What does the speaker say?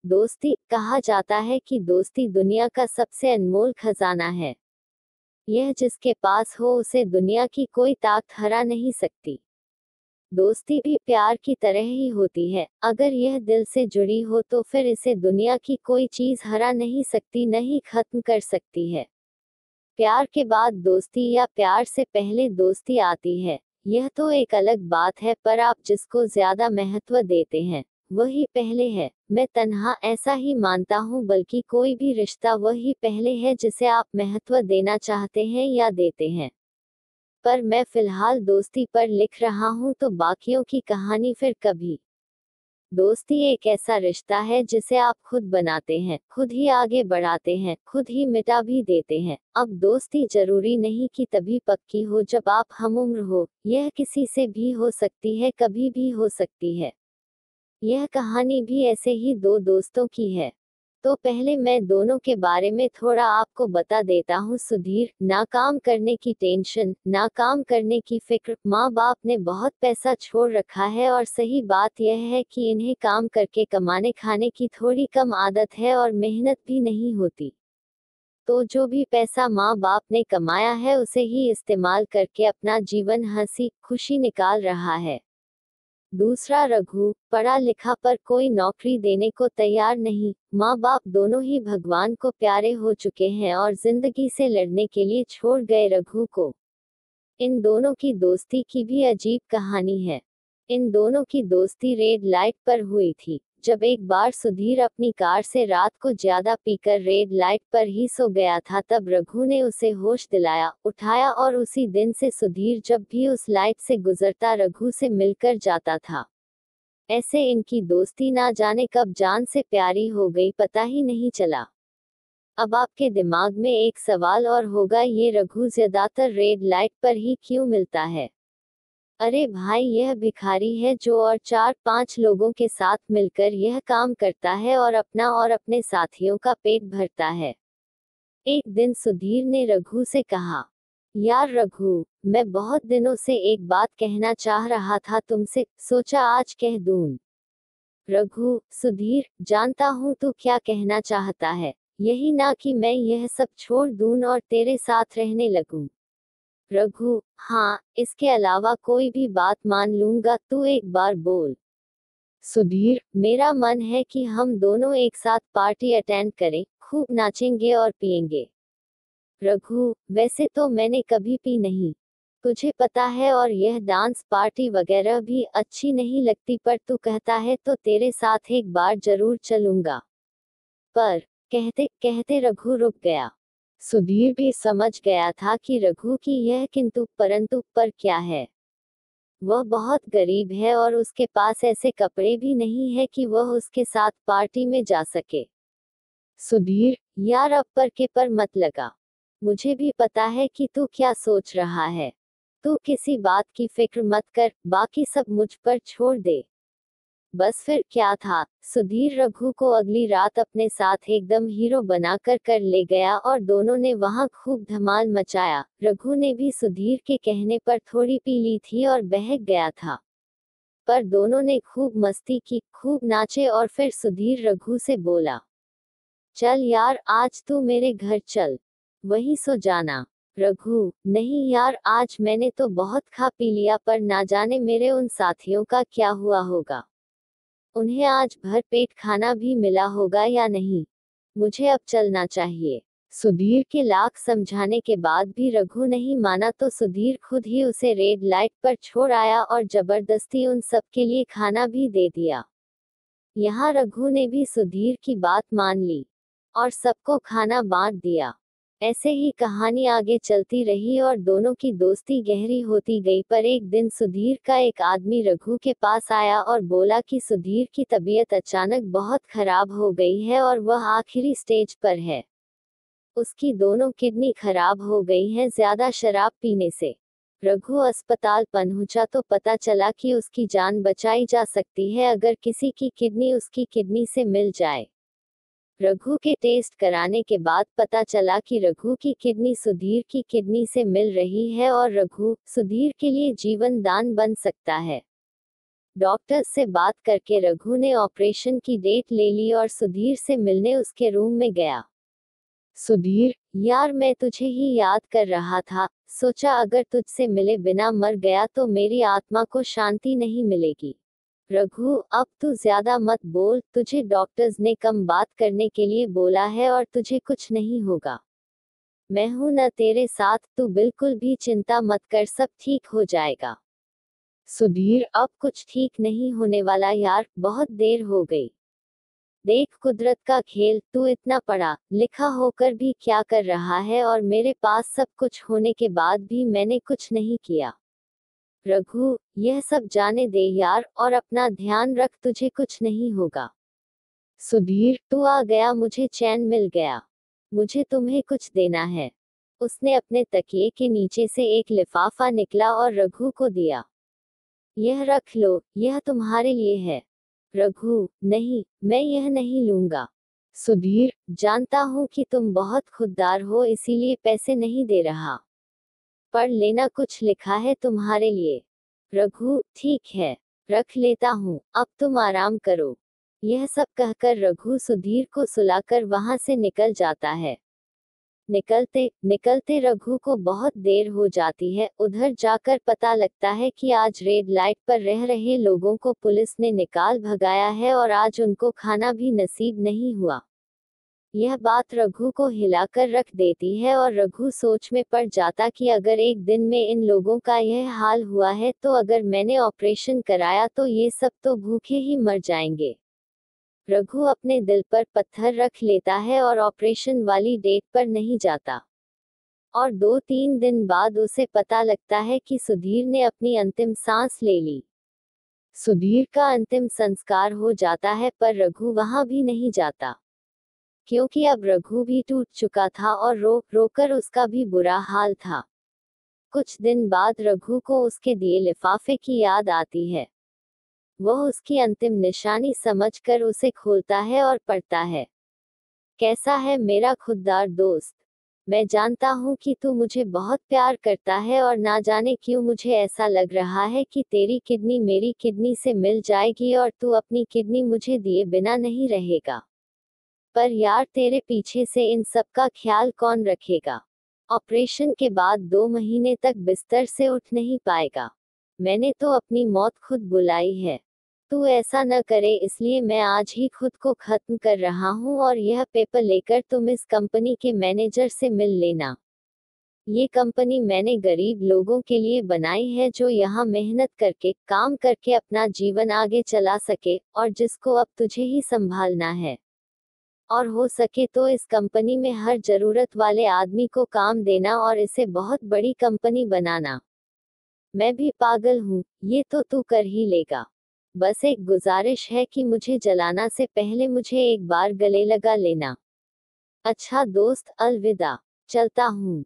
दोस्ती कहा जाता है कि दोस्ती दुनिया का सबसे अनमोल खजाना है। यह जिसके पास हो उसे दुनिया की कोई ताकत हरा नहीं सकती। दोस्ती भी प्यार की तरह ही होती है, अगर यह दिल से जुड़ी हो तो फिर इसे दुनिया की कोई चीज हरा नहीं सकती, न ही खत्म कर सकती है। प्यार के बाद दोस्ती या प्यार से पहले दोस्ती आती है, यह तो एक अलग बात है, पर आप जिसको ज्यादा महत्व देते हैं वही पहले है। मैं तन्हा ऐसा ही मानता हूँ, बल्कि कोई भी रिश्ता वही पहले है जिसे आप महत्व देना चाहते हैं या देते हैं। पर मैं फिलहाल दोस्ती पर लिख रहा हूँ, तो बाकियों की कहानी फिर कभी। दोस्ती एक ऐसा रिश्ता है जिसे आप खुद बनाते हैं, खुद ही आगे बढ़ाते हैं, खुद ही मिटा भी देते हैं। अब दोस्ती जरूरी नहीं कि तभी पक्की हो जब आप हमउम्र हो, यह किसी से भी हो सकती है, कभी भी हो सकती है। यह कहानी भी ऐसे ही दो दोस्तों की है। तो पहले मैं दोनों के बारे में थोड़ा आपको बता देता हूँ। सुधीर, ना काम करने की टेंशन, ना काम करने की फिक्र, माँ बाप ने बहुत पैसा छोड़ रखा है, और सही बात यह है कि इन्हें काम करके कमाने खाने की थोड़ी कम आदत है और मेहनत भी नहीं होती। तो जो भी पैसा माँ बाप ने कमाया है उसे ही इस्तेमाल करके अपना जीवन हंसी खुशी निकाल रहा है। दूसरा रघु, पढ़ा लिखा पर कोई नौकरी देने को तैयार नहीं। माँ बाप दोनों ही भगवान को प्यारे हो चुके हैं और जिंदगी से लड़ने के लिए छोड़ गए रघु को। इन दोनों की दोस्ती की भी अजीब कहानी है। इन दोनों की दोस्ती रेड लाइट पर हुई थी। जब एक बार सुधीर अपनी कार से रात को ज्यादा पीकर रेड लाइट पर ही सो गया था, तब रघु ने उसे होश दिलाया, उठाया, और उसी दिन से सुधीर जब भी उस लाइट से गुजरता रघु से मिलकर जाता था। ऐसे इनकी दोस्ती ना जाने कब जान से प्यारी हो गई, पता ही नहीं चला। अब आपके दिमाग में एक सवाल और होगा, ये रघु ज्यादातर रेड लाइट पर ही क्यों मिलता है? अरे भाई, यह भिखारी है जो और 4-5 लोगों के साथ मिलकर यह काम करता है और अपना और अपने साथियों का पेट भरता है। एक दिन सुधीर ने रघु से कहा, यार रघु, मैं बहुत दिनों से एक बात कहना चाह रहा था तुमसे, सोचा आज कह दूं। रघु, सुधीर, जानता हूँ तू क्या कहना चाहता है, यही ना कि मैं यह सब छोड़ दूं और तेरे साथ रहने लगूं। रघु, हाँ, इसके अलावा कोई भी बात मान लूंगा, तू एक बार बोल। सुधीर, मेरा मन है कि हम दोनों एक साथ पार्टी अटेंड करें, खूब नाचेंगे और पिएंगे। रघु, वैसे तो मैंने कभी पी नहीं, तुझे पता है, और यह डांस पार्टी वगैरह भी अच्छी नहीं लगती, पर तू कहता है तो तेरे साथ एक बार जरूर चलूंगा। पर कहते कहते रघु रुक गया। सुधीर भी समझ गया था कि रघु की यह किंतु परंतु पर क्या है। वह बहुत गरीब है और उसके पास ऐसे कपड़े भी नहीं है कि वह उसके साथ पार्टी में जा सके। सुधीर, यार अब पर के पर मत लगा। मुझे भी पता है कि तू क्या सोच रहा है। तू किसी बात की फिक्र मत कर, बाकी सब मुझ पर छोड़ दे। बस फिर क्या था, सुधीर रघु को अगली रात अपने साथ एकदम हीरो बनाकर कर ले गया और दोनों ने वहां खूब धमाल मचाया। रघु ने भी सुधीर के कहने पर थोड़ी पी ली थी और बहक गया था। पर दोनों ने खूब मस्ती की, खूब नाचे, और फिर सुधीर रघु से बोला, चल यार, आज तू मेरे घर चल, वहीं सो जाना। रघु, नहीं यार, आज मैंने तो बहुत खा पी लिया, पर ना जाने मेरे उन साथियों का क्या हुआ होगा। उन्हें आज भर पेट खाना भी मिला होगा या नहीं। मुझे अब चलना चाहिए। सुधीर के लाख समझाने के बाद भी रघु नहीं माना, तो सुधीर खुद ही उसे रेड लाइट पर छोड़ आया और जबरदस्ती उन सब के लिए खाना भी दे दिया। यहाँ रघु ने भी सुधीर की बात मान ली और सबको खाना बांट दिया। ऐसे ही कहानी आगे चलती रही और दोनों की दोस्ती गहरी होती गई। पर एक दिन सुधीर का एक आदमी रघु के पास आया और बोला कि सुधीर की तबीयत अचानक बहुत खराब हो गई है और वह आखिरी स्टेज पर है। उसकी दोनों किडनी खराब हो गई हैं ज्यादा शराब पीने से। रघु अस्पताल पहुंचा तो पता चला कि उसकी जान बचाई जा सकती है अगर किसी की किडनी उसकी किडनी से मिल जाए। रघु के टेस्ट कराने के बाद पता चला कि रघु की किडनी सुधीर की किडनी से मिल रही है और रघु सुधीर के लिए जीवन दान बन सकता है। डॉक्टर से बात करके रघु ने ऑपरेशन की डेट ले ली और सुधीर से मिलने उसके रूम में गया। सुधीर, यार मैं तुझे ही याद कर रहा था, सोचा अगर तुझसे मिले बिना मर गया तो मेरी आत्मा को शांति नहीं मिलेगी। रघु, अब तू ज्यादा मत बोल, तुझे डॉक्टर्स ने कम बात करने के लिए बोला है और तुझे कुछ नहीं होगा। मैं हूं न तेरे साथ, तू बिल्कुल भी चिंता मत कर, सब ठीक हो जाएगा। सुधीर, अब कुछ ठीक नहीं होने वाला यार, बहुत देर हो गई। देख कुदरत का खेल, तू इतना पढ़ा लिखा होकर भी क्या कर रहा है और मेरे पास सब कुछ होने के बाद भी मैंने कुछ नहीं किया। रघु, यह सब जाने दे यार और अपना ध्यान रख, तुझे कुछ नहीं होगा। सुधीर, तू आ गया, मुझे चैन मिल गया। मुझे तुम्हें कुछ देना है। उसने अपने तकिए के नीचे से एक लिफाफा निकला और रघु को दिया। यह रख लो, यह तुम्हारे लिए है। रघु, नहीं, मैं यह नहीं लूंगा। सुधीर, जानता हूँ कि तुम बहुत खुददार हो इसीलिए पैसे नहीं दे रहा। पढ़ लेना, कुछ लिखा है तुम्हारे लिए। रघु, ठीक है, रख लेता हूँ, अब तुम आराम करो। यह सब कहकर रघु सुधीर को सुलाकर वहां से निकल जाता है। निकलते निकलते रघु को बहुत देर हो जाती है। उधर जाकर पता लगता है कि आज रेड लाइट पर रह रहे लोगों को पुलिस ने निकाल भगाया है और आज उनको खाना भी नसीब नहीं हुआ। यह बात रघु को हिलाकर रख देती है और रघु सोच में पड़ जाता कि अगर एक दिन में इन लोगों का यह हाल हुआ है तो अगर मैंने ऑपरेशन कराया तो ये सब तो भूखे ही मर जाएंगे। रघु अपने दिल पर पत्थर रख लेता है और ऑपरेशन वाली डेट पर नहीं जाता। और 2-3 दिन बाद उसे पता लगता है कि सुधीर ने अपनी अंतिम सांस ले ली। सुधीर का अंतिम संस्कार हो जाता है पर रघु वहां भी नहीं जाता, क्योंकि अब रघु भी टूट चुका था और रो रो कर उसका भी बुरा हाल था। कुछ दिन बाद रघु को उसके दिए लिफाफे की याद आती है। वह उसकी अंतिम निशानी समझकर उसे खोलता है और पढ़ता है। कैसा है मेरा खुददार दोस्त, मैं जानता हूँ कि तू मुझे बहुत प्यार करता है और ना जाने क्यों मुझे ऐसा लग रहा है कि तेरी किडनी मेरी किडनी से मिल जाएगी और तू अपनी किडनी मुझे दिए बिना नहीं रहेगा। पर यार तेरे पीछे से इन सब का ख्याल कौन रखेगा? ऑपरेशन के बाद 2 महीने तक बिस्तर से उठ नहीं पाएगा। मैंने तो अपनी मौत खुद बुलाई है। तू ऐसा न करे इसलिए मैं आज ही खुद को खत्म कर रहा हूँ और यह पेपर लेकर तुम इस कंपनी के मैनेजर से मिल लेना। ये कंपनी मैंने गरीब लोगों के लिए बनाई है जो यहाँ मेहनत करके काम करके अपना जीवन आगे चला सके और जिसको अब तुझे ही संभालना है। और हो सके तो इस कंपनी में हर जरूरत वाले आदमी को काम देना और इसे बहुत बड़ी कंपनी बनाना। मैं भी पागल हूँ, ये तो तू कर ही लेगा। बस एक गुजारिश है कि मुझे जलाना से पहले मुझे एक बार गले लगा लेना। अच्छा दोस्त, अलविदा, चलता हूँ।